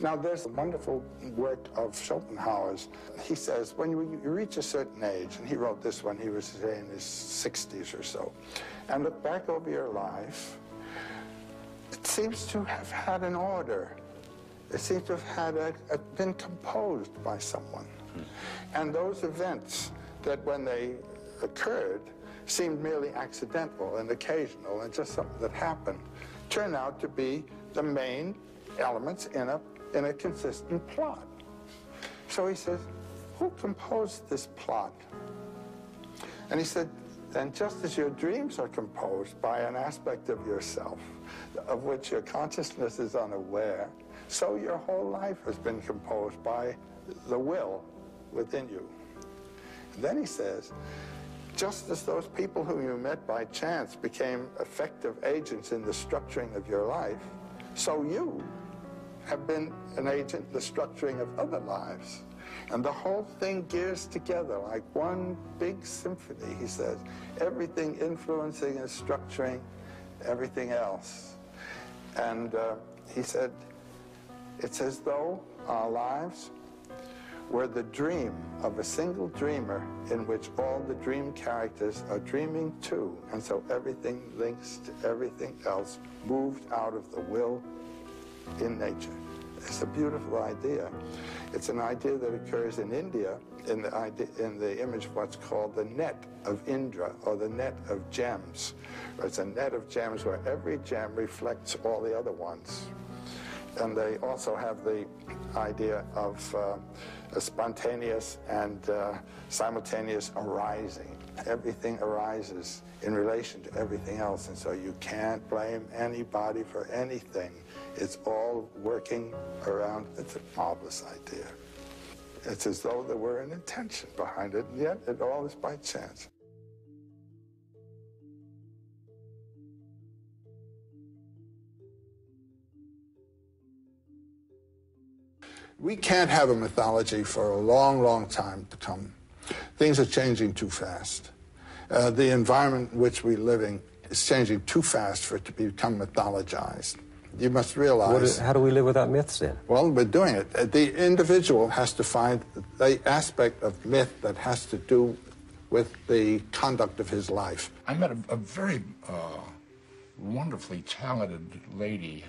Now, there's a wonderful work of Schopenhauer's. He says, when you reach a certain age, and he wrote this when he was, say, in his 60s or so, and look back over your life, it seems to have had an order. It seems to have had been composed by someone. And those events that, when they occurred, seemed merely accidental and occasional and just something that happened, turn out to be the main elements in a consistent plot. So he says, who composed this plot? And he said, and just as your dreams are composed by an aspect of yourself of which your consciousness is unaware, so your whole life has been composed by the will within you. And then he says, just as those people whom you met by chance became effective agents in the structuring of your life, so you have been an agent in the structuring of other lives. And the whole thing gears together like one big symphony, he says, everything influencing and structuring everything else. And he said, it's as though our lives were the dream of a single dreamer in which all the dream characters are dreaming too. And so everything links to everything else, moved out of the will in nature. It's a beautiful idea. It's an idea that occurs in India in the image of what's called the net of Indra, or the net of gems. It's a net of gems where every gem reflects all the other ones. And they also have the idea of a spontaneous and simultaneous arising. Everything arises in relation to everything else, and so you can't blame anybody for anything. It's all working around. It's a marvelous idea. It's as though there were an intention behind it, and yet it all is by chance. We can't have a mythology for a long, long time to come. Things are changing too fast. The environment in which we're living is changing too fast for it to become mythologized. You must realize... How do we live without myths, then? Well, we're doing it. The individual has to find the aspect of myth that has to do with the conduct of his life. I met a very wonderfully talented lady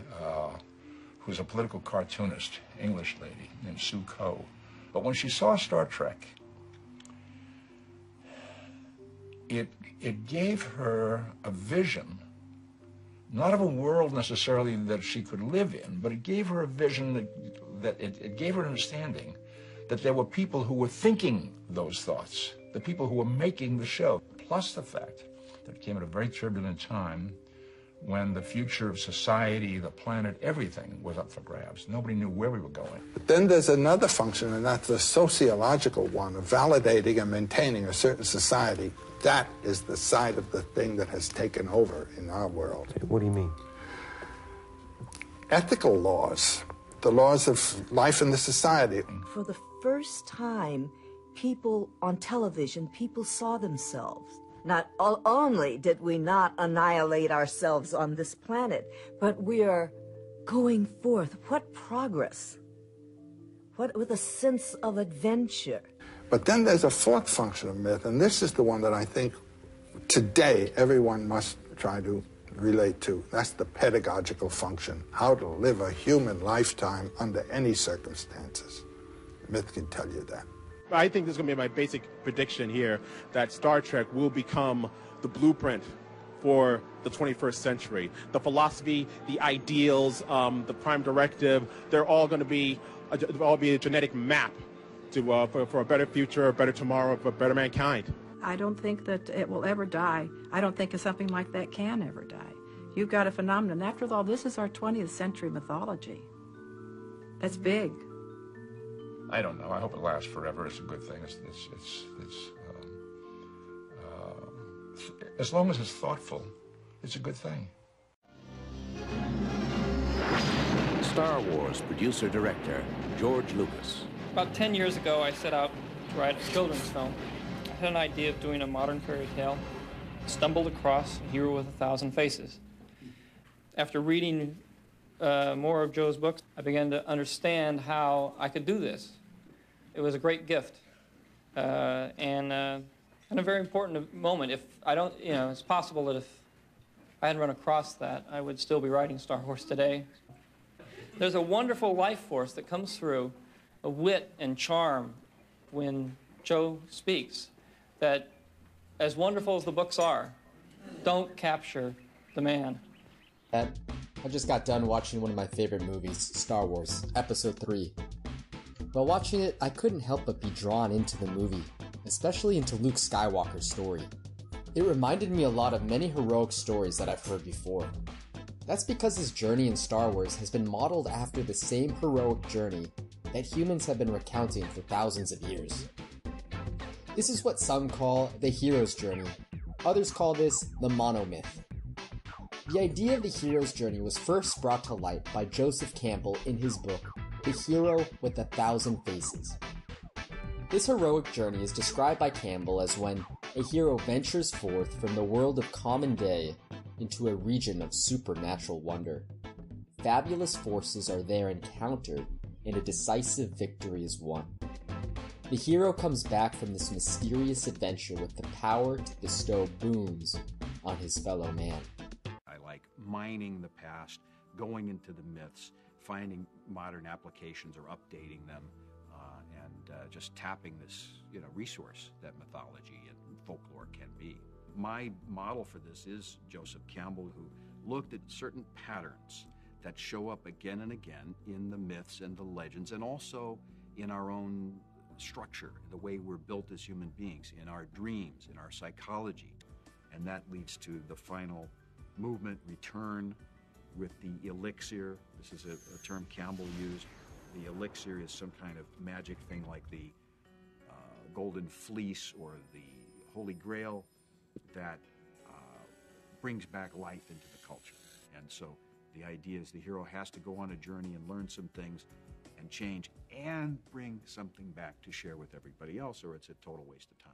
who's a political cartoonist, English lady, named Sue Coe. But when she saw Star Trek, it gave her a vision, not of a world necessarily that she could live in, but it gave her a vision that it gave her an understanding that there were people who were thinking those thoughts, the people who were making the show, plus the fact that it came at a very turbulent time when the future of society, the planet, everything was up for grabs. Nobody knew where we were going. But then there's another function, and that's the sociological one of validating and maintaining a certain society. That is the side of the thing that has taken over in our world. What do you mean? Ethical laws, the laws of life in the society. For the first time, people on television, people saw themselves. Not only did we not annihilate ourselves on this planet, but we are going forth. What progress? What with a sense of adventure? But then there's a fourth function of myth, and this is the one that I think today everyone must try to relate to. That's the pedagogical function, how to live a human lifetime under any circumstances. Myth can tell you that. I think this is going to be my basic prediction here, that Star Trek will become the blueprint for the 21st century. The philosophy, the ideals, the prime directive, they're all going to be a genetic map to for a better future, a better tomorrow, for better mankind. I don't think that it will ever die. I don't think something like that can ever die. You've got a phenomenon. After all, this is our 20th century mythology. That's big. I don't know. I hope it lasts forever. It's a good thing. As long as it's thoughtful, it's a good thing. Star Wars producer-director George Lucas. About 10 years ago, I set out to write a children's film. I had an idea of doing a modern fairy tale. Stumbled across A Hero with a Thousand Faces. After reading more of Joe's books, I began to understand how I could do this. It was a great gift, and a very important moment. If I don't, it's possible that if I hadn't run across that, I would still be writing Star Wars today. There's a wonderful life force that comes through, a wit and charm when Joe speaks, that, as wonderful as the books are, don't capture the man. I just got done watching one of my favorite movies, Star Wars, Episode 3. While watching it, I couldn't help but be drawn into the movie, especially into Luke Skywalker's story. It reminded me a lot of many heroic stories that I've heard before. That's because his journey in Star Wars has been modeled after the same heroic journey that humans have been recounting for thousands of years. This is what some call the hero's journey. Others call this the monomyth. The idea of the hero's journey was first brought to light by Joseph Campbell in his book, The Hero with a Thousand Faces. This heroic journey is described by Campbell as when a hero ventures forth from the world of common day into a region of supernatural wonder. Fabulous forces are there encountered, and a decisive victory is won. The hero comes back from this mysterious adventure with the power to bestow boons on his fellow man. I like mining the past, going into the myths, finding modern applications or updating them, and just tapping this resource that mythology and folklore can be. My model for this is Joseph Campbell, who looked at certain patterns that show up again and again in the myths and the legends, and also in our own structure, the way we're built as human beings, in our dreams, in our psychology. And that leads to the final movement, return, with the elixir. This is a term Campbell used. The elixir is some kind of magic thing like the golden fleece or the Holy Grail that brings back life into the culture. And so the idea is the hero has to go on a journey and learn some things and change and bring something back to share with everybody else, or it's a total waste of time.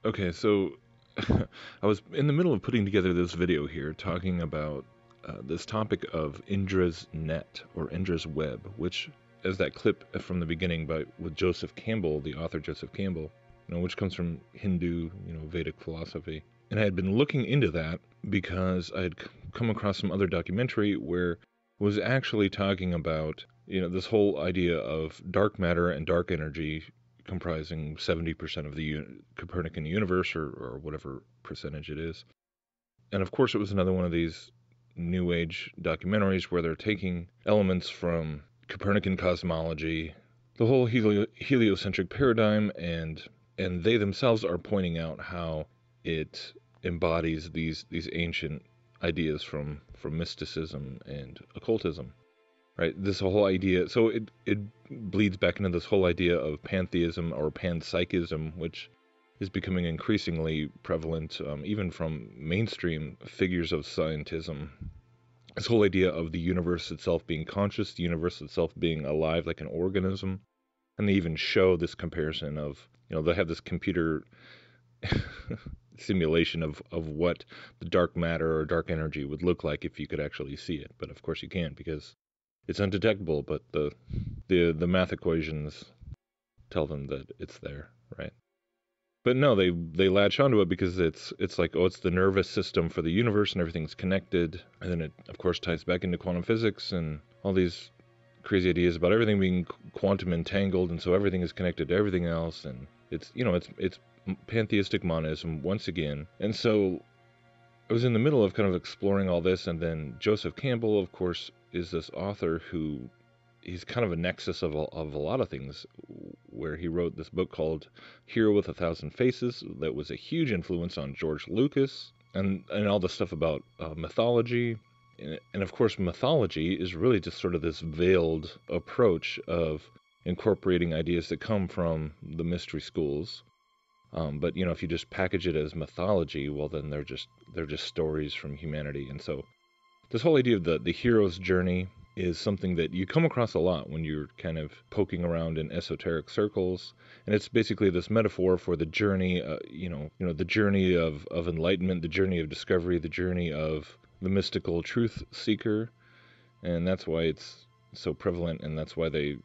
Okay, so I was in the middle of putting together this video here talking about this topic of Indra's net or Indra's web, which, as that clip from the beginning with Joseph Campbell, the author Joseph Campbell, which comes from Hindu, Vedic philosophy. And I had been looking into that because I had come across some other documentary where it was actually talking about, this whole idea of dark matter and dark energy comprising 70% of the Copernican universe, or whatever percentage it is. And of course, it was another one of these New Age documentaries where they're taking elements from Copernican cosmology, the whole heliocentric paradigm, and they themselves are pointing out how it embodies these ancient ideas from mysticism and occultism. Right, this whole idea, so it bleeds back into this whole idea of pantheism or panpsychism, which is becoming increasingly prevalent, even from mainstream figures of scientism. This whole idea of the universe itself being conscious, the universe itself being alive like an organism, and they even show this comparison of, they have this computer simulation of what the dark matter or dark energy would look like if you could actually see it, but of course you can't because it's undetectable, but the math equations tell them that it's there, right? But no, they latch onto it because it's like, it's the nervous system for the universe and everything's connected, and then it of course ties back into quantum physics and all these crazy ideas about everything being quantum entangled, and so everything is connected to everything else, and it's pantheistic monism once again. And so I was in the middle of kind of exploring all this, and then Joseph Campbell, of course, is this author who he's kind of a nexus of a lot of things, where he wrote this book called Hero with a Thousand Faces that was a huge influence on George Lucas and all the stuff about mythology. And of course, mythology is really just sort of this veiled approach of incorporating ideas that come from the mystery schools. But if you just package it as mythology, well, then they're just stories from humanity. And so this whole idea of the hero's journey is something that you come across a lot when you're kind of poking around in esoteric circles, and it's basically this metaphor for the journey, the journey of enlightenment, the journey of discovery, the journey of the mystical truth seeker, and that's why it's so prevalent, and that's why they,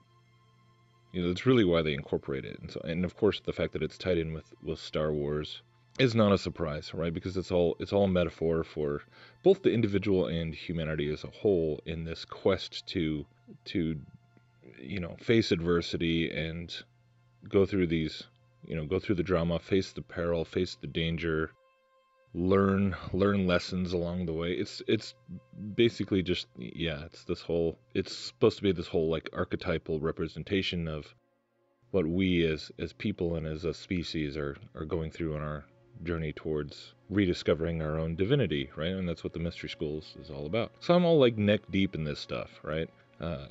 it's really why they incorporate it, and of course the fact that it's tied in with Star Wars is not a surprise, right? Because it's all a metaphor for both the individual and humanity as a whole in this quest to face adversity and go through the drama, face the peril, face the danger, learn lessons along the way. It's basically just, it's supposed to be this whole like archetypal representation of what we as people and as a species are going through on our journey towards rediscovering our own divinity, right? And that's what the Mystery Schools is all about. So I'm all like neck deep in this stuff, right?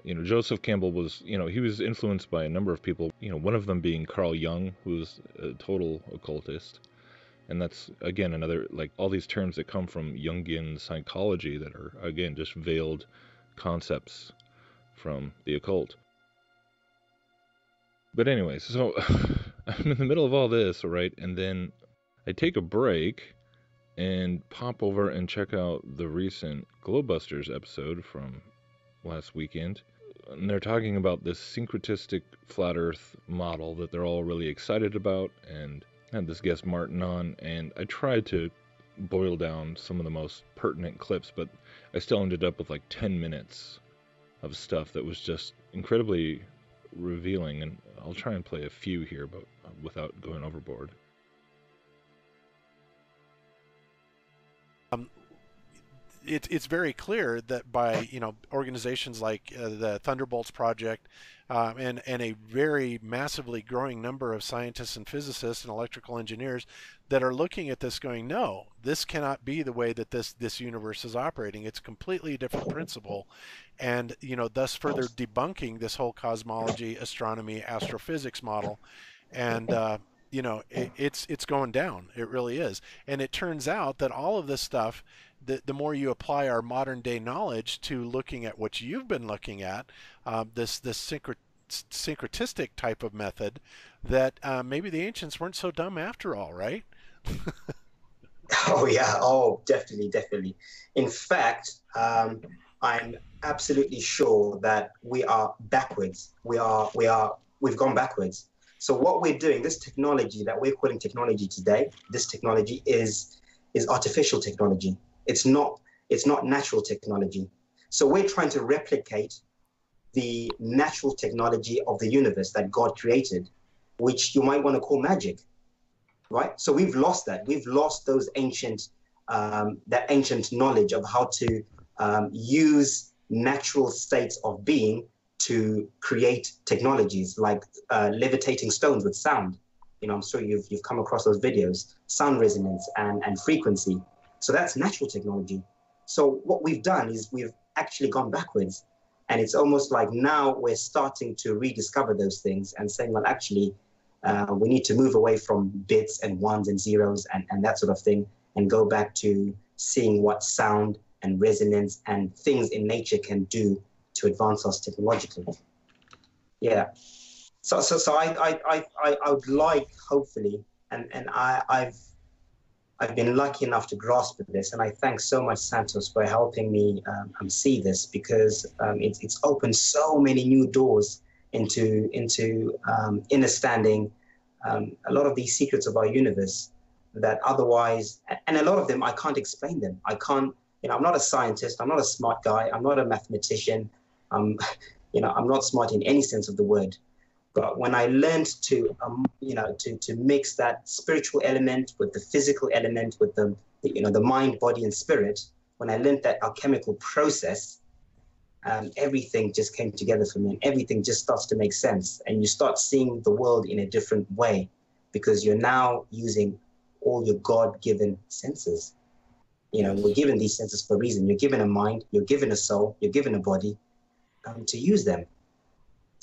Joseph Campbell was, he was influenced by a number of people, one of them being Carl Jung, who was a total occultist. And that's, again, another, like, all these terms that come from Jungian psychology that are, again, just veiled concepts from the occult. But anyways, so I'm in the middle of all this, right? And then I take a break and pop over and check out the recent Globebusters episode from last weekend. And they're talking about this syncretistic flat earth model that they're all really excited about, and I had this guest Martin on, and I tried to boil down some of the most pertinent clips, but I still ended up with like 10 minutes of stuff that was just incredibly revealing, and I'll try and play a few here, but without going overboard. It's very clear that by organizations like the Thunderbolts Project and a very massively growing number of scientists and physicists and electrical engineers that are looking at this going, no, this cannot be the way that this universe is operating. It's a completely different principle, and thus further debunking this whole cosmology, astronomy, astrophysics model, and it's going down. It really is. And it turns out that all of this stuff, the more you apply our modern day knowledge to looking at what you've been looking at, this syncretistic type of method, that maybe the ancients weren't so dumb after all, right? Oh yeah, oh definitely. In fact, I'm absolutely sure that we are backwards. We've gone backwards. So what we're doing, this technology that we're calling technology today, this technology is artificial technology. It's not natural technology. So we're trying to replicate the natural technology of the universe that God created, which you might want to call magic, right? So we've lost that. We've lost those that ancient knowledge of how to use natural states of being to create technologies like levitating stones with sound. I'm sure you've come across those videos, sound resonance and frequency. So that's natural technology. So what we've done is we've actually gone backwards, and it's almost like now we're starting to rediscover those things and saying, well, actually, we need to move away from bits and ones and zeros and that sort of thing, and go back to seeing what sound and resonance and things in nature can do to advance us technologically. Yeah. So I would like, hopefully, and I've been lucky enough to grasp this, and I thank so much Santos for helping me see this, because it's opened so many new doors into understanding a lot of these secrets of our universe that otherwise, and a lot of them I can't explain them. I can't, I'm not a scientist, I'm not a smart guy, I'm not a mathematician, I'm not smart in any sense of the word. But when I learned to mix that spiritual element with the physical element, with the mind, body, and spirit, when I learned that alchemical process, everything just came together for me, and everything just starts to make sense. And you start seeing the world in a different way, because you're now using all your God-given senses. We're given these senses for a reason. You're given a mind, you're given a soul, you're given a body to use them.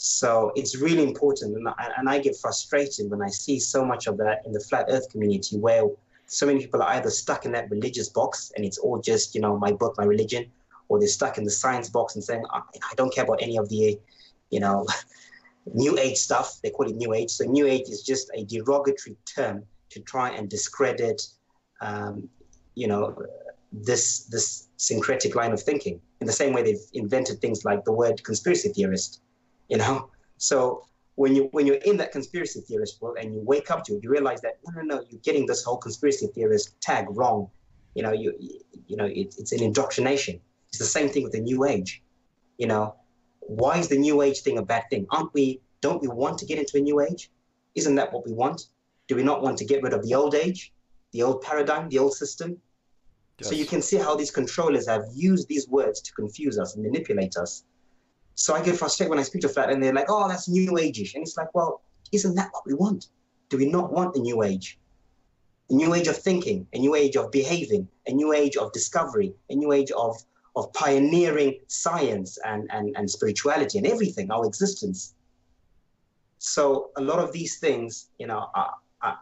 So it's really important, and I get frustrated when I see so much of that in the flat earth community, where so many people are either stuck in that religious box and it's all just, my book, my religion, or they're stuck in the science box and saying, I don't care about any of the, New Age stuff. They call it New Age. So New Age is just a derogatory term to try and discredit, this syncretic line of thinking. In the same way they've invented things like the word conspiracy theorist, So when you're in that conspiracy theorist world and you wake up to it, you realize that no, you're getting this whole conspiracy theorist tag wrong. It's an indoctrination. It's the same thing with the New Age. Why is the New Age thing a bad thing? Don't we want to get into a New Age? Isn't that what we want? Do we not want to get rid of the old age, the old paradigm, the old system? Yes. So you can see how these controllers have used these words to confuse us and manipulate us. So I get frustrated when I speak to flat and they're like, oh, that's New Age-ish. And it's like, well, isn't that what we want? Do we not want a New Age? A new age of thinking, a new age of behaving, a new age of discovery, a new age of pioneering science and spirituality and everything, our existence. So a lot of these things, I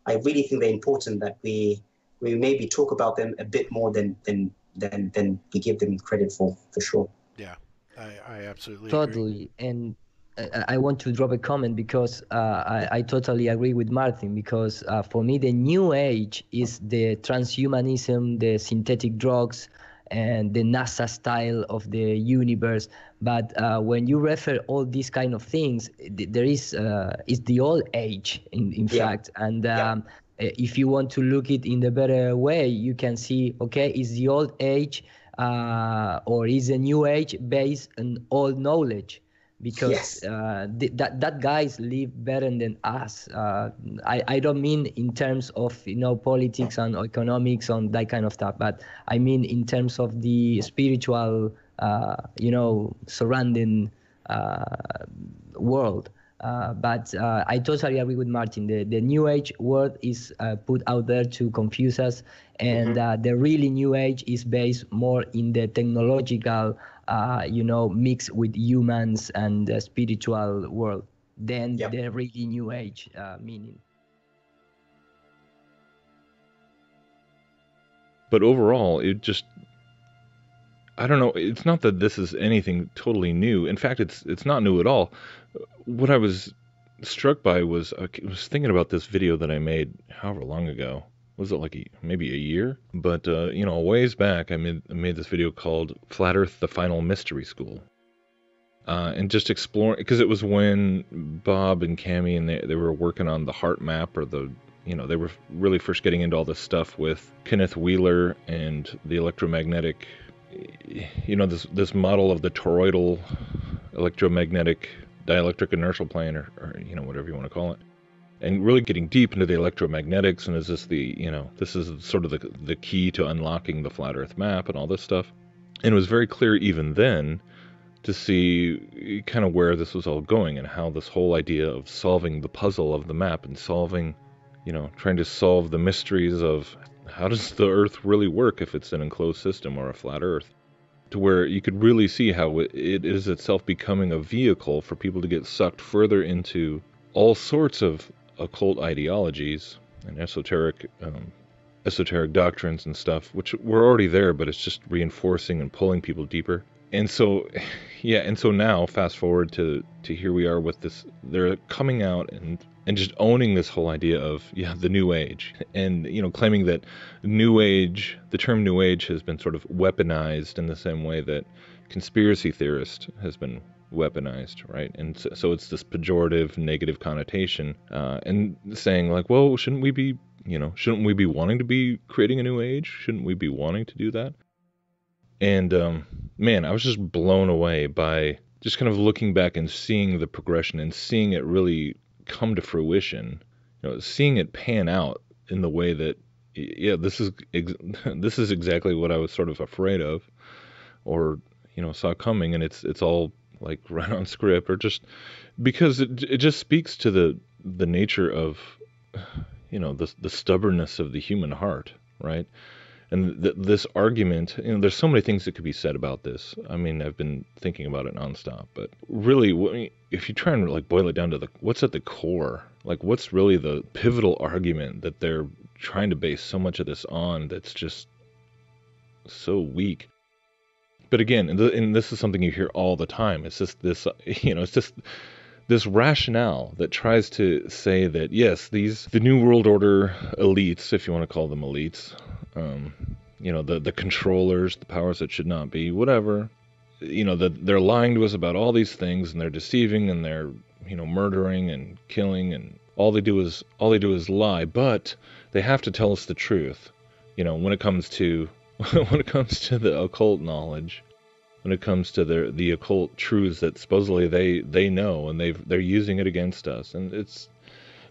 really think they're important that we maybe talk about them a bit more than we give them credit for sure. Yeah, I absolutely totally agree. And I want to drop a comment because I totally agree with Martin, because for me the New Age is the transhumanism, the synthetic drugs, and the NASA style of the universe. But when you refer all these kind of things, there is the old age in fact. And if you want to look it in the better way, you can see, okay, is the old age or is a new age based on old knowledge? Because that guys live better than us. I don't mean in terms of politics and economics and that kind of stuff, but I mean in terms of the spiritual surrounding world. But I totally agree with Martin. The New Age word is put out there to confuse us, and the really New Age is based more in the technological mix with humans and the spiritual world than the really New Age meaning. But overall, I don't know, it's not that this is anything totally new. In fact, it's not new at all. What I was struck by was, I was thinking about this video that I made however long ago. Was it like maybe a year? But, a ways back, I made this video called Flat Earth, the Final Mystery School. And just exploring, because it was when Bob and Cammie and they were working on the heart map, or they were really first getting into all this stuff with Kenneth Wheeler and the electromagnetic, this model of the toroidal electromagnetic dielectric inertial plane, or whatever you want to call it. And really getting deep into the electromagnetics, and is this this is sort of the key to unlocking the flat Earth map and all this stuff. And it was very clear even then to see kind of where this was all going, and how this whole idea of solving the puzzle of the map and solving, trying to solve the mysteries of how does the Earth really work if it's an enclosed system or a flat Earth, to where you could really see how it is itself becoming a vehicle for people to get sucked further into all sorts of occult ideologies and esoteric doctrines and stuff, which were already there, but it's just reinforcing and pulling people deeper. And so now fast forward to here we are with this. They're coming out and just owning this whole idea of the New Age, and claiming that New Age, the term New Age, has been sort of weaponized in the same way that conspiracy theorist has been weaponized, right? And so it's this pejorative, negative connotation, and saying like, well, shouldn't we be wanting to be creating a new age? Shouldn't we be wanting to do that? And man, I was just blown away by just kind of looking back and seeing the progression and seeing it really come to fruition, seeing it pan out in the way that, this is exactly what I was sort of afraid of, or saw coming, and it's all like right on script, or just because it just speaks to the nature of the stubbornness of the human heart, right? And this argument, there's so many things that could be said about this. I mean, I've been thinking about it nonstop, but really, if you try and like boil it down to what's at the core, like what's really the pivotal argument that they're trying to base so much of this on, that's just so weak. But again, and this is something you hear all the time. It's just this, it's just this rationale that tries to say that, yes, the New World Order elites, if you want to call them elites, the controllers, the powers that should not be, whatever, that they're lying to us about all these things, and they're deceiving, and they're, murdering and killing, and all they do is lie, but they have to tell us the truth, when it comes to the occult knowledge, when it comes to the occult truths that supposedly they know, and they're using it against us. And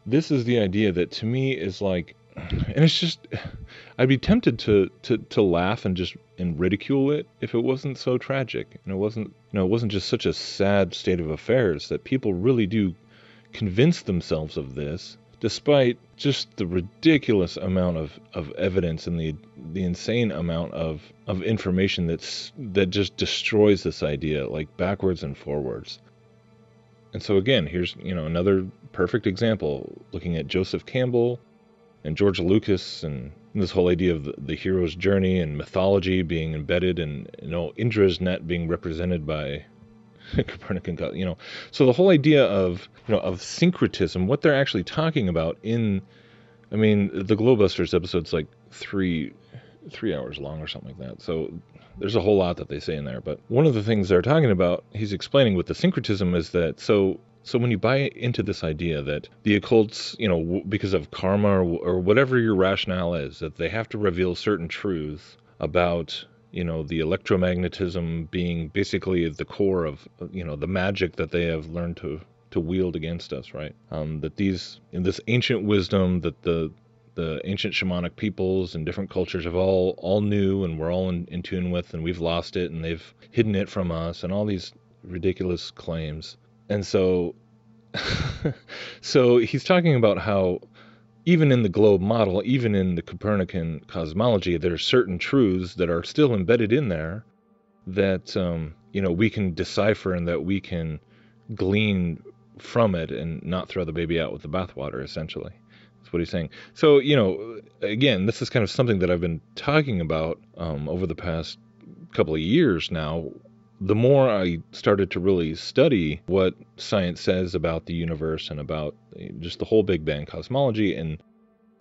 this is the idea that to me is like, and it's just, I'd be tempted to laugh and ridicule it if it wasn't so tragic, and it wasn't just such a sad state of affairs that people really do convince themselves of this, despite just the ridiculous amount of evidence and the insane amount of information that just destroys this idea, like backwards and forwards. And so again, here's another perfect example, looking at Joseph Campbell and George Lucas, and this whole idea of the hero's journey and mythology being embedded, and Indra's net being represented by Copernican, so the whole idea of syncretism, what they're actually talking about the Globebusters episode's like three hours long or something like that, so there's a whole lot that they say in there. But one of the things they're talking about, he's explaining with the syncretism, is that so when you buy into this idea that the occults, because of karma or whatever your rationale is, that they have to reveal certain truths about the electromagnetism being basically the core of, the magic that they have learned to wield against us, right? That in this ancient wisdom that the ancient shamanic peoples and different cultures have all knew, and we're all in tune with, and we've lost it, and they've hidden it from us, and all these ridiculous claims. And so he's talking about how even in the globe model, even in the Copernican cosmology, there are certain truths that are still embedded in there that, we can decipher, and that we can glean from it and not throw the baby out with the bathwater, essentially. That's what he's saying. So, again, this is kind of something that I've been talking about over the past couple of years now. The more I started to really study what science says about the universe and about just the whole Big Bang cosmology, and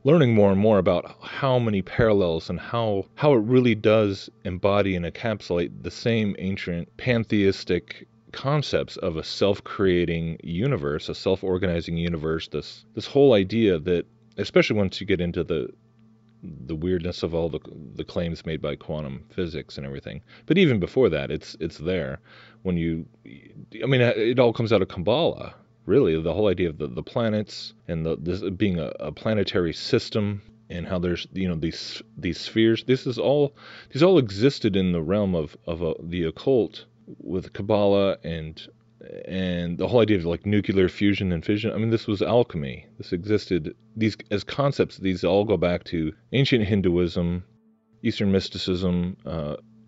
learning more and more about how many parallels and how it really does embody and encapsulate the same ancient pantheistic concepts of a self-creating universe, a self-organizing universe, this whole idea that, especially once you get into the weirdness of all the claims made by quantum physics and everything. But even before that, it's there. It all comes out of Kabbalah, really. The whole idea of the planets and this being a planetary system, and how there's these spheres. These all existed in the realm of the occult with Kabbalah and the whole idea of like nuclear fusion and fission. This was alchemy. This existed. These as concepts. These all go back to ancient Hinduism, Eastern mysticism,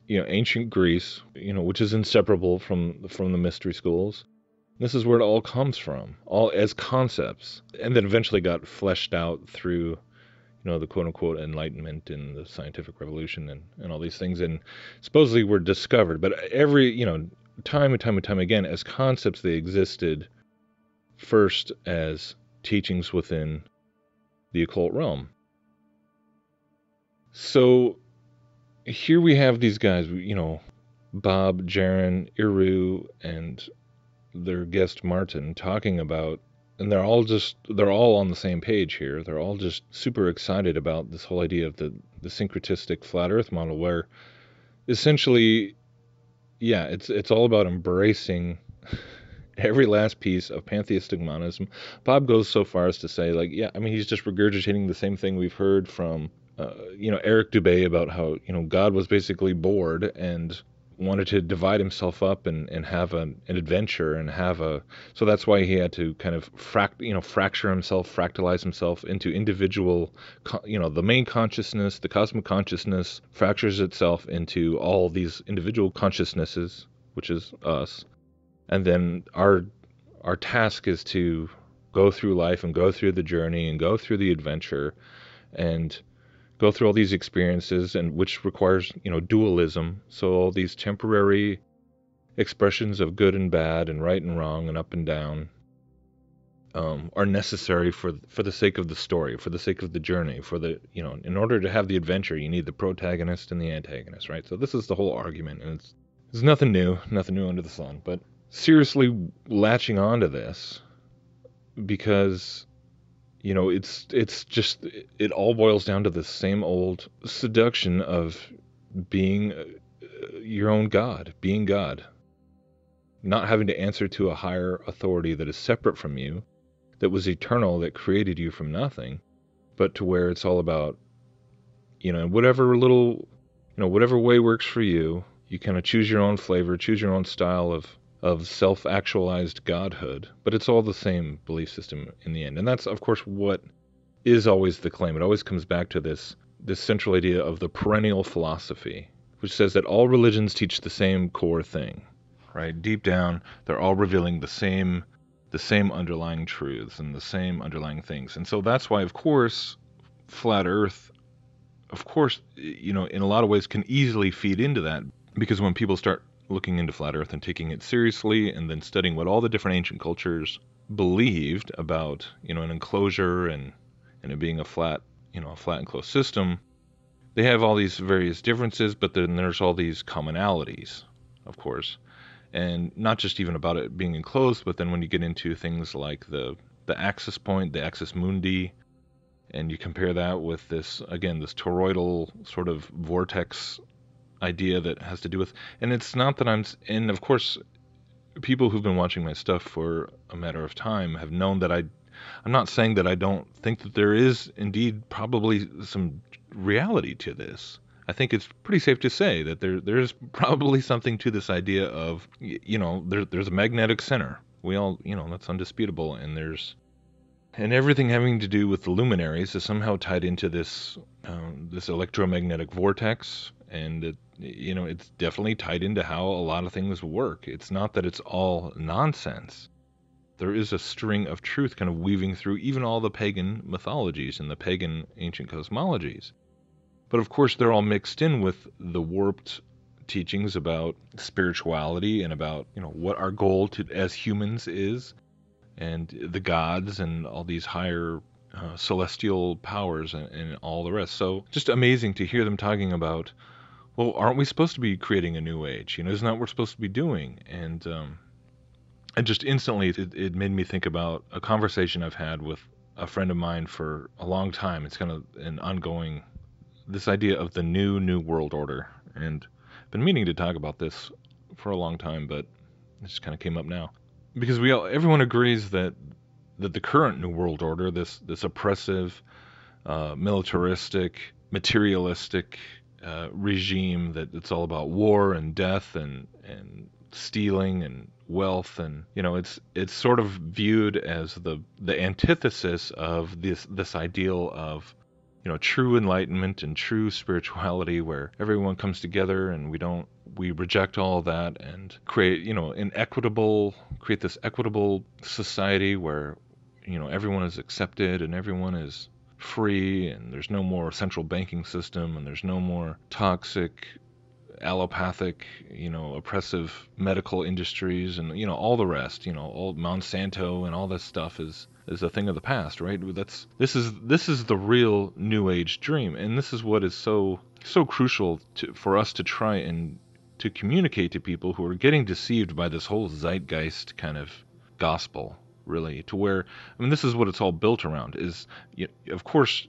ancient Greece. Which is inseparable from the mystery schools. This is where it all comes from, all as concepts, and then eventually got fleshed out through, the quote-unquote Enlightenment and the scientific revolution and all these things, and supposedly were discovered. But every, time and time again, as concepts, they existed first as teachings within the occult realm. So here we have these guys, Bob, Jaron, Iru, and their guest Martin talking about, and they're all on the same page here. They're all just super excited about this whole idea of the syncretistic flat earth model, where essentially, yeah, it's all about embracing every last piece of pantheistic monism. Bob goes so far as to say, he's just regurgitating the same thing we've heard from Eric Dubay about how God was basically bored and wanted to divide himself up and have an adventure and so that's why he had to kind of fracture himself, fractalize himself into individual, the main consciousness, the cosmic consciousness fractures itself into all these individual consciousnesses, which is us, and then our task is to go through life and go through the journey and go through the adventure and go through all these experiences, and which requires, dualism. So all these temporary expressions of good and bad and right and wrong and up and down are necessary for the sake of the story, for the sake of the journey, in order to have the adventure, you need the protagonist and the antagonist, right? So this is the whole argument, and it's nothing new under the sun. But seriously latching onto this, because it's just, it all boils down to the same old seduction of being your own God, being God, not having to answer to a higher authority that is separate from you, that was eternal, that created you from nothing, but to where it's all about, whatever way works for you, you kind of choose your own flavor, choose your own style of self-actualized godhood, but it's all the same belief system in the end. And that's, of course, what is always the claim. It always comes back to this central idea of the perennial philosophy, which says that all religions teach the same core thing, right? Deep down, they're all revealing the same underlying truths and the same underlying things. And so that's why, of course, flat Earth, in a lot of ways can easily feed into that, because when people start looking into flat Earth and taking it seriously, and then studying what all the different ancient cultures believed about, an enclosure and it being a flat enclosed system, they have all these various differences, but then there's all these commonalities, of course. And not just even about it being enclosed, but then when you get into things like the axis point, the axis mundi, and you compare that with this toroidal sort of vortex idea that has to do with, and it's not that and of course, people who've been watching my stuff for a matter of time have known that I'm not saying that I don't think that there is indeed probably some reality to this. I think it's pretty safe to say that there's probably something to this idea of, there's a magnetic center. We all, that's undisputable. And everything having to do with the luminaries is somehow tied into this electromagnetic vortex. And it's definitely tied into how a lot of things work. It's not that it's all nonsense. There is a string of truth kind of weaving through even all the pagan mythologies and the pagan ancient cosmologies. But of course, they're all mixed in with the warped teachings about spirituality and about, what our goal as humans is, and the gods and all these higher celestial powers and all the rest. So just amazing to hear them talking about, well, aren't we supposed to be creating a new age? Isn't that what we're supposed to be doing? And just instantly, it made me think about a conversation I've had with a friend of mine for a long time. It's kind of an ongoing, this idea of the new world order, and I've been meaning to talk about this for a long time, but it just kind of came up now, because everyone agrees that the current new world order, this oppressive, militaristic, materialistic regime, that it's all about war and death and stealing and wealth, and it's sort of viewed as the antithesis of this ideal of true enlightenment and true spirituality, where everyone comes together and we reject all of that and create, create this equitable society where, everyone is accepted and everyone is free, and there's no more central banking system, and there's no more toxic, allopathic, oppressive medical industries, and, all the rest, all Monsanto and all this stuff is a thing of the past, right? This is the real New Age dream, and this is what is so crucial for us to try and to communicate to people who are getting deceived by this whole zeitgeist kind of gospel, really, to where, this is what it's all built around. Is, of course,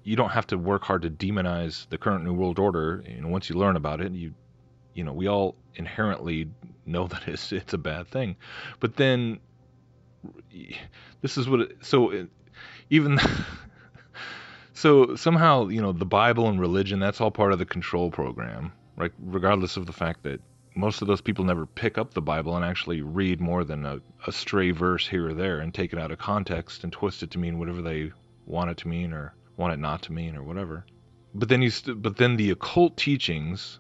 you don't have to work hard to demonize the current New World Order. Once you learn about it, we all inherently know that it's a bad thing, but then this is what so somehow, the Bible and religion, that's all part of the control program, right? Regardless of the fact that most of those people never pick up the Bible and actually read more than a stray verse here or there and take it out of context and twist it to mean whatever they want it to mean or want it not to mean or whatever. But then the occult teachings,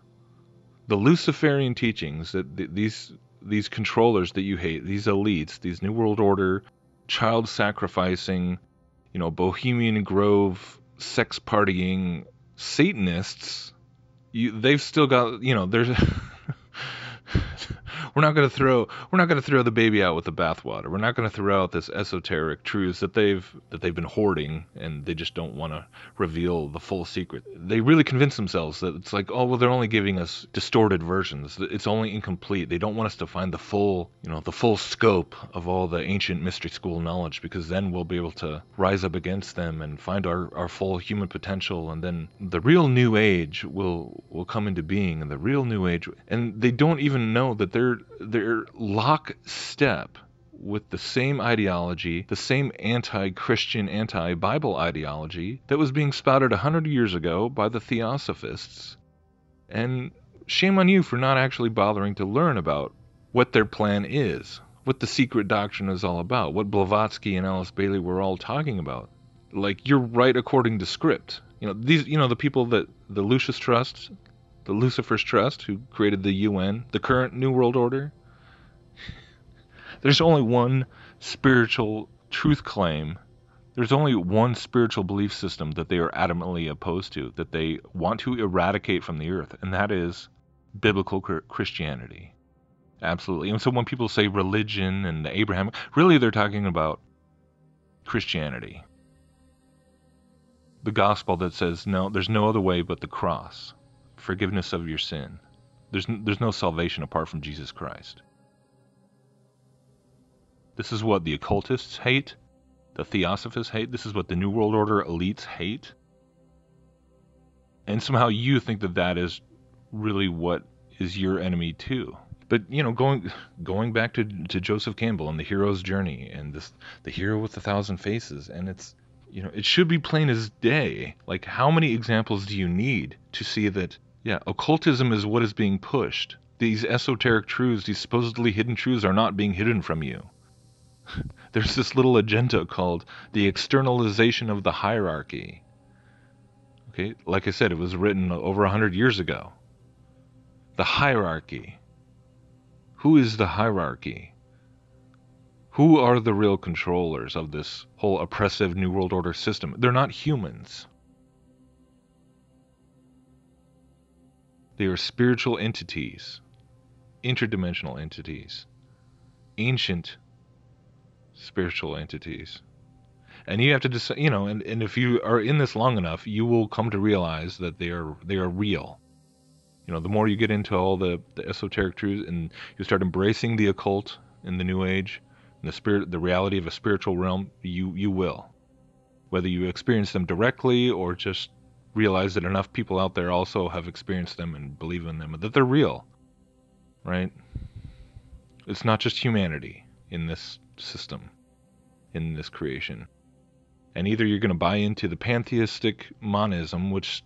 the Luciferian teachings, that these controllers that you hate, these elites, these New World Order, child sacrificing, Bohemian Grove, sex partying, Satanists, they've still got, there's we're not going to throw the baby out with the bathwater. We're not going to throw out this esoteric truths that they've been hoarding, and they just don't want to reveal the full secret. They really convince themselves that it's like, oh, well, they're only giving us distorted versions. It's only incomplete. They don't want us to find the full scope of all the ancient mystery school knowledge, because then we'll be able to rise up against them and find our full human potential, and then the real new age will come into being, and the real new age, and they don't even know that they're lockstep with the same ideology, the same anti-Christian, anti-Bible ideology that was being spouted 100 years ago by the Theosophists. And shame on you for not actually bothering to learn about what their plan is, what the secret doctrine is all about, what Blavatsky and Alice Bailey were all talking about. Like, you're right according to script. The people that the Lucius Trust, the Lucifer's Trust, who created the UN, the current New World Order. There's only one spiritual truth claim. There's only one spiritual belief system that they are adamantly opposed to, that they want to eradicate from the earth, and that is biblical Christianity. Absolutely. And so when people say religion and the Abrahamic, really they're talking about Christianity. The gospel that says, no, there's no other way but the cross. Forgiveness of your sin. There's no salvation apart from Jesus Christ. This is what the occultists hate, the Theosophists hate, this is what the New World Order elites hate. And somehow you think that that is really what is your enemy too. But, going back to Joseph Campbell and the hero's journey, and the hero with 1,000 faces, and it's, it should be plain as day. Like, how many examples do you need to see that, occultism is what is being pushed. These esoteric truths, these supposedly hidden truths, are not being hidden from you. There's this little agenda called the externalization of the hierarchy. Okay, like I said, it was written over 100 years ago. The hierarchy. Who is the hierarchy? Who are the real controllers of this whole oppressive New World Order system? They're not humans. They are spiritual entities, interdimensional entities, ancient spiritual entities. And you have to decide, and if you are in this long enough, you will come to realize that they are real. The more you get into all the esoteric truths, and you start embracing the occult in the New Age, and the reality of a spiritual realm, you will. Whether you experience them directly or just realize that enough people out there also have experienced them and believe in them, that they're real, right? It's not just humanity in this system, in this creation. And either you're going to buy into the pantheistic monism, which,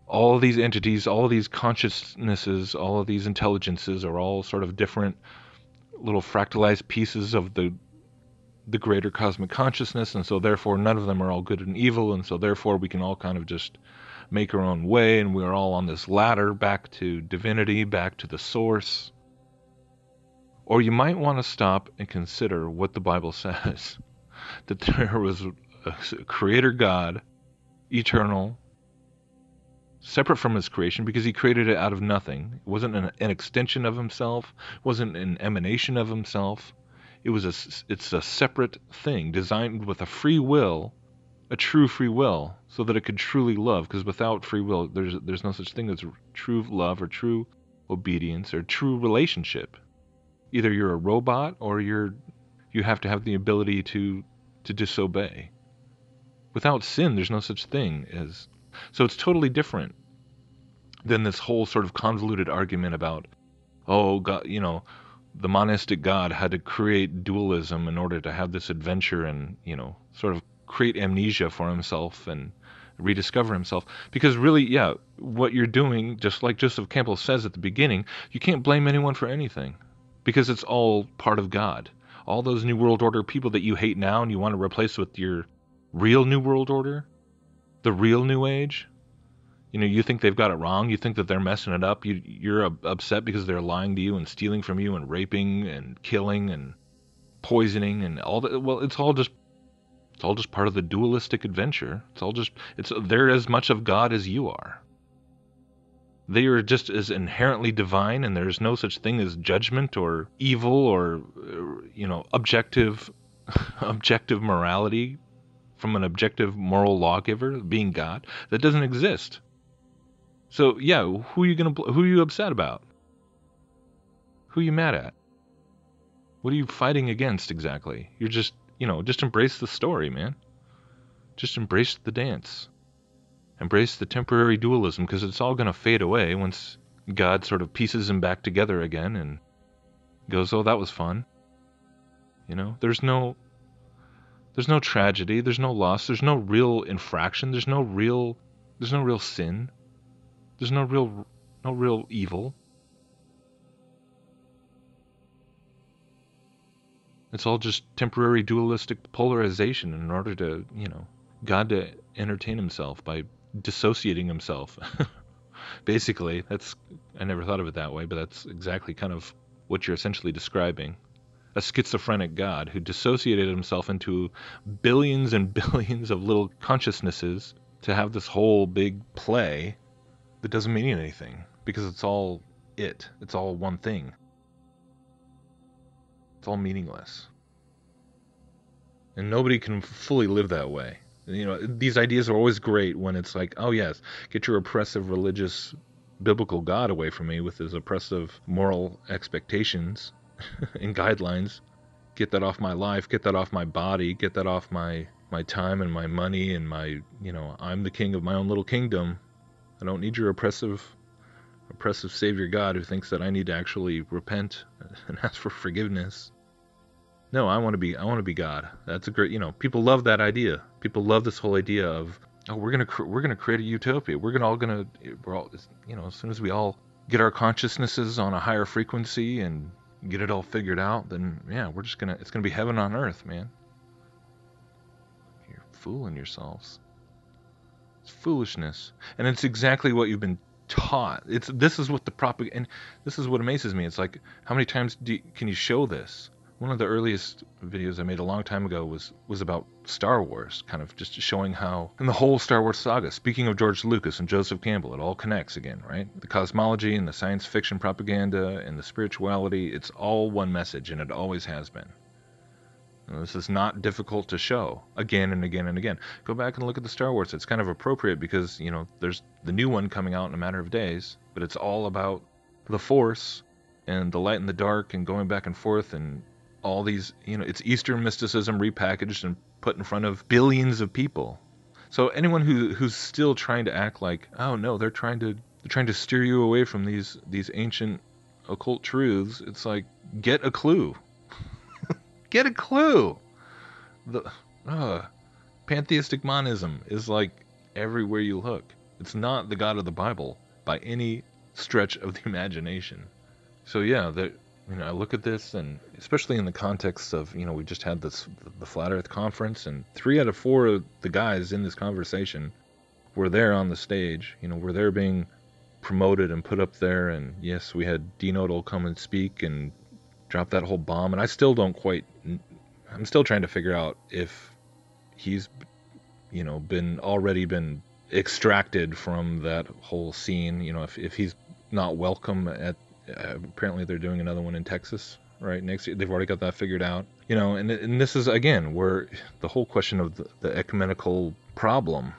all of these entities, all of these consciousnesses, all of these intelligences are all sort of different little fractalized pieces of the greater cosmic consciousness, and so therefore none of them are all good and evil, and so therefore we can all kind of just make our own way, and we're all on this ladder back to divinity, back to the source. Or you might want to stop and consider what the Bible says, that there was a creator God, eternal, separate from his creation, because he created it out of nothing. It wasn't an extension of himself, it wasn't an emanation of himself. It's a separate thing, designed with a free will, a true free will, so that it could truly love, because without free will, there's no such thing as true love or true obedience or true relationship. Either you're a robot or you have to have the ability to disobey. Without sin, there's no such thing as... So it's totally different than this whole sort of convoluted argument about, oh, God, the monistic God had to create dualism in order to have this adventure and, sort of create amnesia for himself and rediscover himself. Because really, what you're doing, just like Joseph Campbell says at the beginning, you can't blame anyone for anything, because it's all part of God. All those New World Order people that you hate now and you want to replace with your real New World Order, the real New Age, you think they've got it wrong. You think that they're messing it up. You're upset because they're lying to you and stealing from you and raping and killing and poisoning and all that. Well, it's all just It's all just part of the dualistic adventure. They're as much of God as you are. They are just as inherently divine, and there's no such thing as judgment or evil or, objective morality from an objective moral lawgiver, being God. That doesn't exist. So yeah, who are you upset about? Who are you mad at? What are you fighting against exactly? You're just embrace the story, man. Just embrace the dance. Embrace the temporary dualism, because it's all going to fade away once God sort of pieces them back together again and goes, oh, that was fun. There's no tragedy, there's no loss, there's no real infraction, there's no real sin, there's no real evil. It's all just temporary dualistic polarization in order to, God to entertain himself by dissociating himself. Basically, I never thought of it that way, but that's exactly kind of what you're essentially describing. A schizophrenic God who dissociated himself into billions and billions of little consciousnesses to have this whole big play that doesn't mean anything, because it's all one thing. It's all meaningless. And nobody can fully live that way. These ideas are always great when it's like, oh yes, get your oppressive religious biblical God away from me with his oppressive moral expectations and guidelines. Get that off my life, get that off my body, get that off my time and my money and my, I'm the king of my own little kingdom. I don't need your oppressive savior God who thinks that I need to actually repent and ask for forgiveness. No, I want to be God. That's a great, people love that idea. People love this whole idea of, oh, we're gonna create a utopia. We're all, as soon as we all get our consciousnesses on a higher frequency and get it all figured out, then yeah, it's gonna be heaven on earth, man. You're fooling yourselves. It's foolishness, and it's exactly what you've been taught. This is what and this is what amazes me. It's like, how many times can you show this? One of the earliest videos I made a long time ago was about Star Wars, kind of just showing how, in the whole Star Wars saga, speaking of George Lucas and Joseph Campbell, it all connects again, right? The cosmology and the science fiction propaganda and the spirituality, it's all one message, and it always has been. This is not difficult to show again and again and again. Go back and look at the Star Wars. It's kind of appropriate because, there's the new one coming out in a matter of days, but it's all about the Force and the light and the dark and going back and forth and all these, it's Eastern mysticism repackaged and put in front of billions of people. So anyone who's still trying to act like, oh no, they're trying to steer you away from these ancient occult truths, it's like, get a clue. Get a clue. The pantheistic monism is like everywhere you look. It's not the God of the Bible by any stretch of the imagination. So yeah, I look at this, and especially in the context of, we just had the Flat Earth conference, and 3 out of 4 of the guys in this conversation were there on the stage. Were there being promoted and put up there, and yes, we had Dino come and speak and drop that whole bomb, and I'm still trying to figure out if he's, been extracted from that whole scene, if he's not welcome at, apparently they're doing another one in Texas right next year. They've already got that figured out, and this is again where the whole question of the ecumenical problem,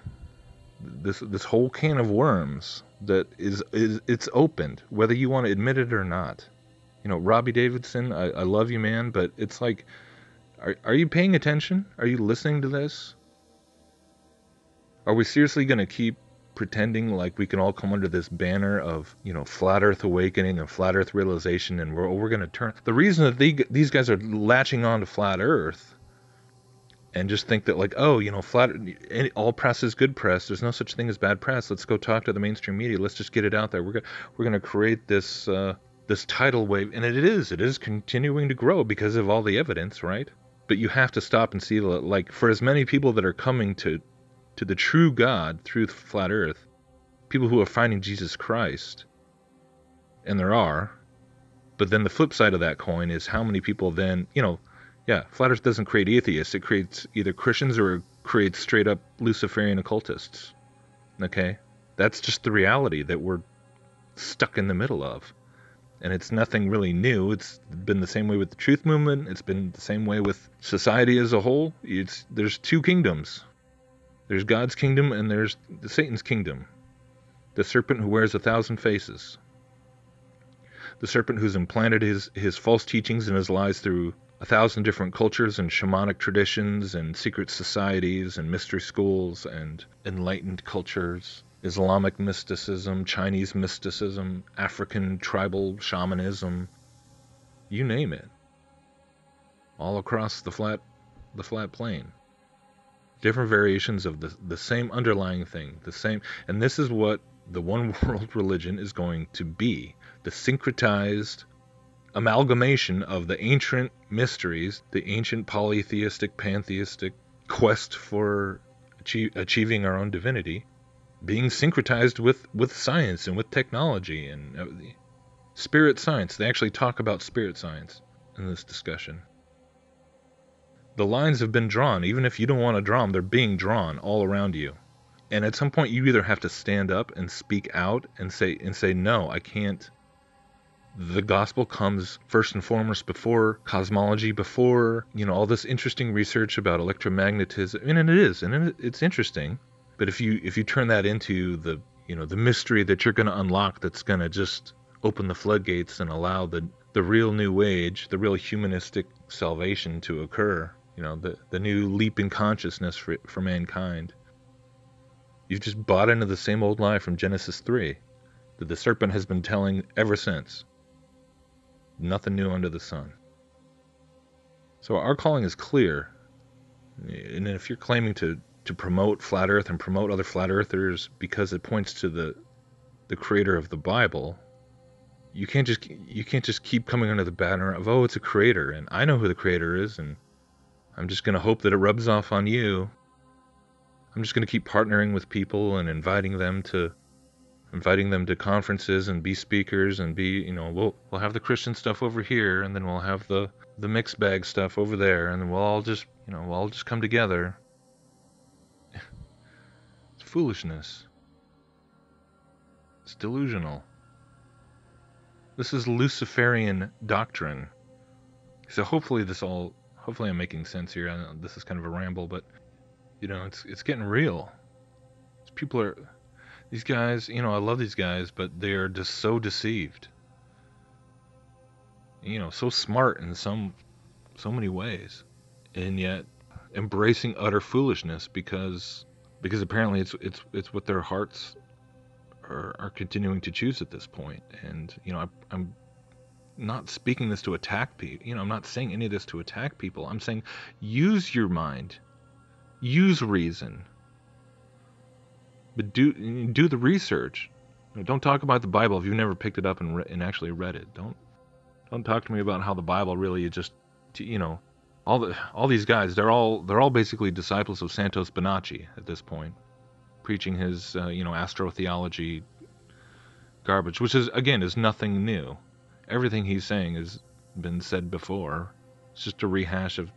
this whole can of worms that it's opened, whether you want to admit it or not. Robbie Davidson, I love you, man, but it's like, are you paying attention? Are you listening to this? Are we seriously going to keep pretending like we can all come under this banner of, flat earth awakening and flat earth realization, and we're going to turn... The reason that these guys are latching on to flat earth and just think that, like, oh, all press is good press, there's no such thing as bad press, let's go talk to the mainstream media, let's just get it out there, we're going to create this tidal wave, and it is continuing to grow because of all the evidence, right? But you have to stop and see, like, for as many people that are coming to the true God through flat earth, people who are finding Jesus Christ, and there are, but then the flip side of that coin is how many people then, Yeah, Flat Earth doesn't create atheists. It creates either Christians or it creates straight up Luciferian occultists. Okay? That's just the reality that we're stuck in the middle of. And it's nothing really new. It's been the same way with the truth movement. It's been the same way with society as a whole. There's two kingdoms. There's God's kingdom and there's Satan's kingdom. The serpent who wears 1,000 faces. The serpent who's implanted his false teachings and his lies through 1,000 different cultures and shamanic traditions and secret societies and mystery schools and enlightened cultures, Islamic mysticism, Chinese mysticism, African tribal shamanism, you name it. All across the flat plane. Different variations of the same underlying thing, and this is what the one world religion is going to be. The syncretized amalgamation of the ancient mysteries, the ancient polytheistic, pantheistic quest for achieving our own divinity, being syncretized with science and with technology and spirit science. They actually talk about spirit science in this discussion. The lines have been drawn. Even if you don't want to draw them, they're being drawn all around you. And at some point, you either have to stand up and speak out and say, no, I can't. The gospel comes first and foremost before cosmology, before, all this interesting research about electromagnetism. And it is, and it's interesting. But if you turn that into the mystery that you're going to unlock, that's going to just open the floodgates and allow the real new age, the real humanistic salvation to occur, the new leap in consciousness for mankind. You've just bought into the same old lie from Genesis 3 that the serpent has been telling ever since. Nothing new under the sun. So our calling is clear. And if you're claiming to promote Flat Earth and promote other Flat Earthers because it points to the creator of the Bible, you can't just keep coming under the banner of, oh, it's a creator, and I know who the creator is, and I'm just going to hope that it rubs off on you. I'm just going to keep partnering with people and inviting them to conferences and be speakers and be, we'll have the Christian stuff over here, and then we'll have the mixed bag stuff over there, and then we'll all just come together. It's foolishness. It's delusional. This is Luciferian doctrine. So hopefully I'm making sense here. I know this is kind of a ramble, but it's getting real. These guys, I love these guys, but they are just so deceived. So smart in so many ways, and yet embracing utter foolishness because apparently it's what their hearts are continuing to choose at this point. And I'm not speaking this to attack people. I'm not saying any of this to attack people. I'm saying use your mind, use reason, but do the research. Don't talk about the Bible if you've never picked it up and actually read it. Don't talk to me about how the Bible really is just, all these guys. They're all basically disciples of Santos Bonacci at this point, preaching his astrotheology garbage, which is nothing new. Everything he's saying has been said before. It's just a rehash of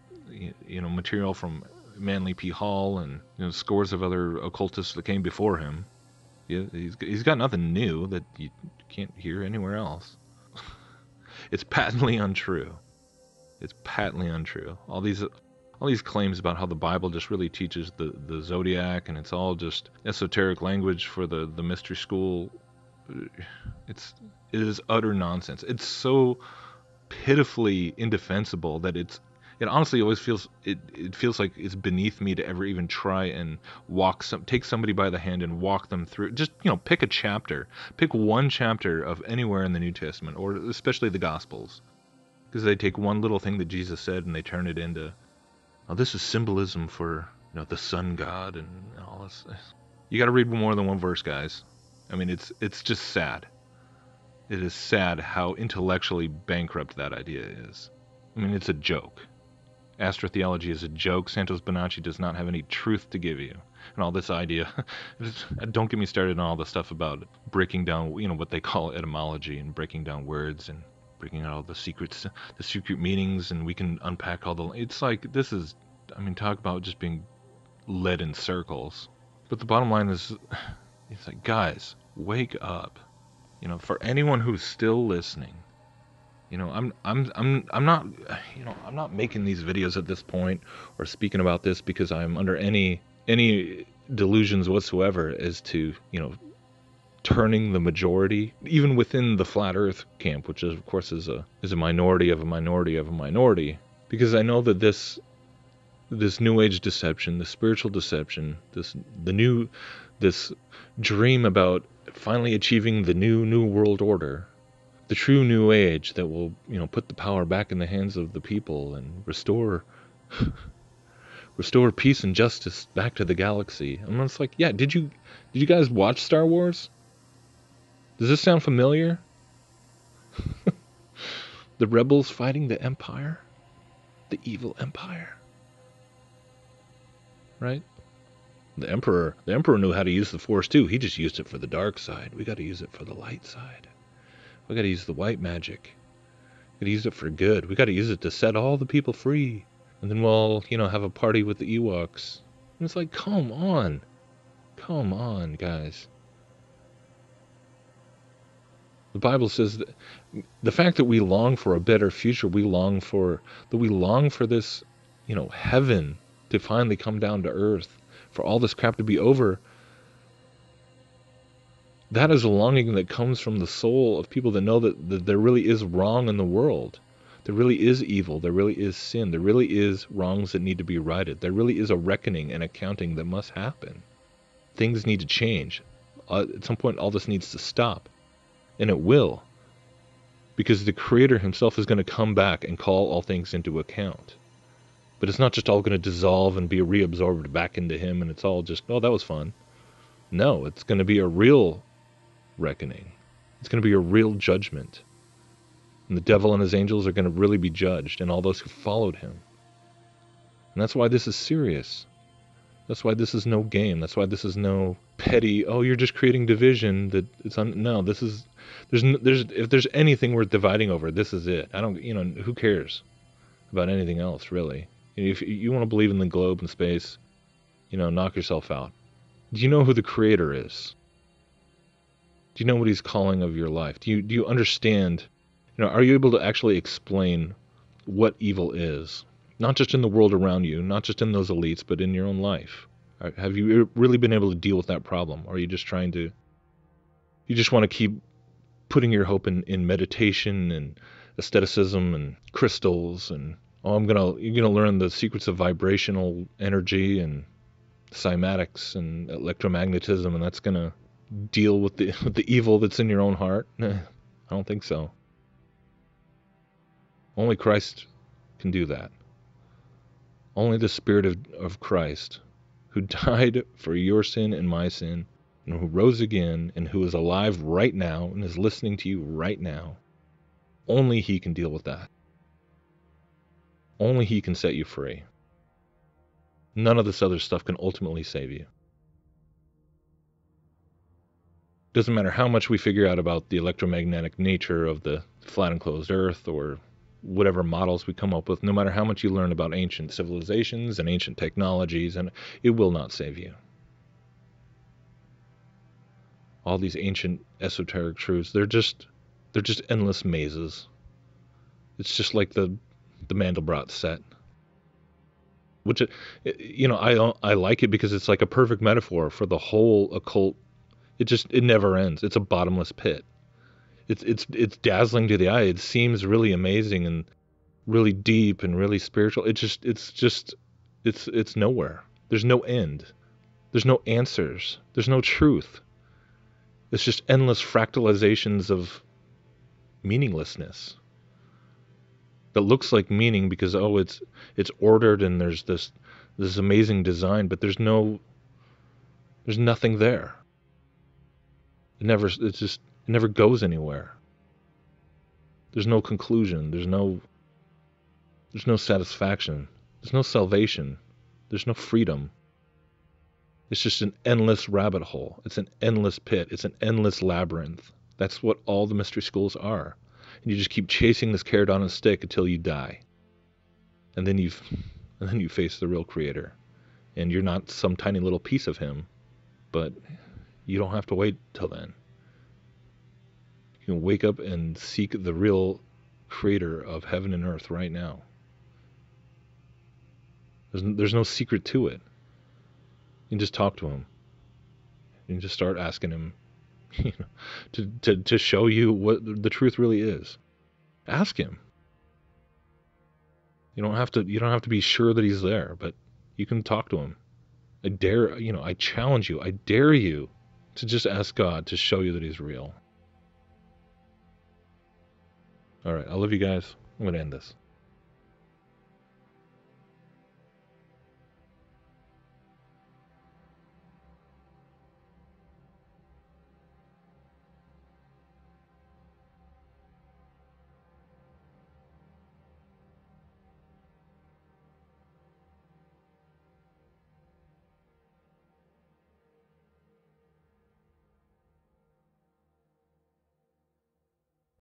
material from Manly P. Hall and scores of other occultists that came before him. Yeah, he's got nothing new that you can't hear anywhere else. It's patently untrue. It's patently untrue. All these claims about how the Bible just really teaches the zodiac and it's all just esoteric language for the mystery school. It is utter nonsense. It's so pitifully indefensible that it honestly always feels like it's beneath me to ever even try and take somebody by the hand and walk them through. Just pick a chapter, pick one chapter of anywhere in the New Testament, or especially the Gospels, because they take one little thing that Jesus said and they turn it into, oh, this is symbolism for the sun god and all this. You got to read more than one verse, guys. I mean, it's just sad. It is sad how intellectually bankrupt that idea is. I mean, it's a joke. Astrotheology is a joke. Santos Bonacci does not have any truth to give you. And all this idea, don't get me started on all the stuff about breaking down, what they call etymology and breaking down words. And bringing out all the secret meanings, and we can unpack all the. It's like this is, I mean, talk about just being led in circles. But the bottom line is, it's like, guys, wake up. You know, for anyone who's still listening, you know, I'm not, you know, I'm not making these videos at this point or speaking about this because I'm under any delusions whatsoever as to, you know, turning the majority, even within the flat Earth camp, which is, of course, is a minority of a minority of a minority, because I know that this New Age deception, the spiritual deception, this dream about finally achieving the new world order, the true New Age that will, you know, put the power back in the hands of the people and restore peace and justice back to the galaxy. And it's like, yeah, did you guys watch Star Wars? Does this sound familiar? The rebels fighting the Empire? The evil Empire? Right? The Emperor knew how to use the Force too. He just used it for the dark side. We got to use it for the light side. We got to use the white magic. We got to use it for good. We got to use it to set all the people free. And then we'll, you know, have a party with the Ewoks. And it's like, come on, guys. The Bible says that the fact that we long for a better future, we long for this, you know, heaven to finally come down to earth, for all this crap to be over. That is a longing that comes from the soul of people that know that there really is wrong in the world. There really is evil. There really is sin. There really is wrongs that need to be righted. There really is a reckoning and accounting that must happen. Things need to change. At some point, all this needs to stop. And it will. Because the Creator himself is going to come back and call all things into account. But it's not just all going to dissolve and be reabsorbed back into him, and it's all just, oh, that was fun. No, it's going to be a real reckoning. It's going to be a real judgment. And the devil and his angels are going to really be judged, and all those who followed him. And that's why this is serious. That's why this is no game. That's why this is no petty, oh, you're just creating division. No, this is, if there's anything worth dividing over, this is it. Who cares about anything else, really? If you want to believe in the globe and space, knock yourself out. Do you know who the Creator is? Do you know what he's calling of your life? Do you understand, are you able to actually explain what evil is? Not just in the world around you, not just in those elites, but in your own life. Have you really been able to deal with that problem? Or are you just want to keep putting your hope in meditation and aestheticism and crystals and, you're gonna learn the secrets of vibrational energy and cymatics and electromagnetism, and that's gonna deal with the evil that's in your own heart? I don't think so. Only Christ can do that. Only the Spirit of Christ, who died for your sin and my sin, and who rose again, and who is alive right now, and is listening to you right now, only he can deal with that. Only he can set you free. None of this other stuff can ultimately save you. Doesn't matter how much we figure out about the electromagnetic nature of the flat enclosed earth or whatever models we come up with, no matter how much you learn about ancient civilizations and ancient technologies, and it will not save you. All these ancient esoteric truths, they're just endless mazes. It's just like the Mandelbrot set, which I like it because it's like a perfect metaphor for the whole occult. It never ends. It's a bottomless pit. It's dazzling to the eye. It seems really amazing and really deep and really spiritual. It's nowhere. There's no end. There's no answers. There's no truth. It's just endless fractalizations of meaninglessness that looks like meaning because it's ordered and there's this amazing design, but there's nothing there. It never goes anywhere. There's no conclusion. There's no satisfaction. There's no salvation. There's no freedom. It's just an endless rabbit hole. It's an endless pit. It's an endless labyrinth. That's what all the mystery schools are. and you just keep chasing this carrot on a stick until you die. And then you face the real creator. And you're not some tiny little piece of him, but you don't have to wait till then. You can wake up and seek the real creator of heaven and earth right now. There's no secret to it. You can just talk to him. You can just start asking him, to show you what the truth really is. Ask him. You don't have to be sure that he's there, but you can talk to him. I challenge you, I dare you to just ask God to show you that he's real. All right, I love you guys. I'm going to end this.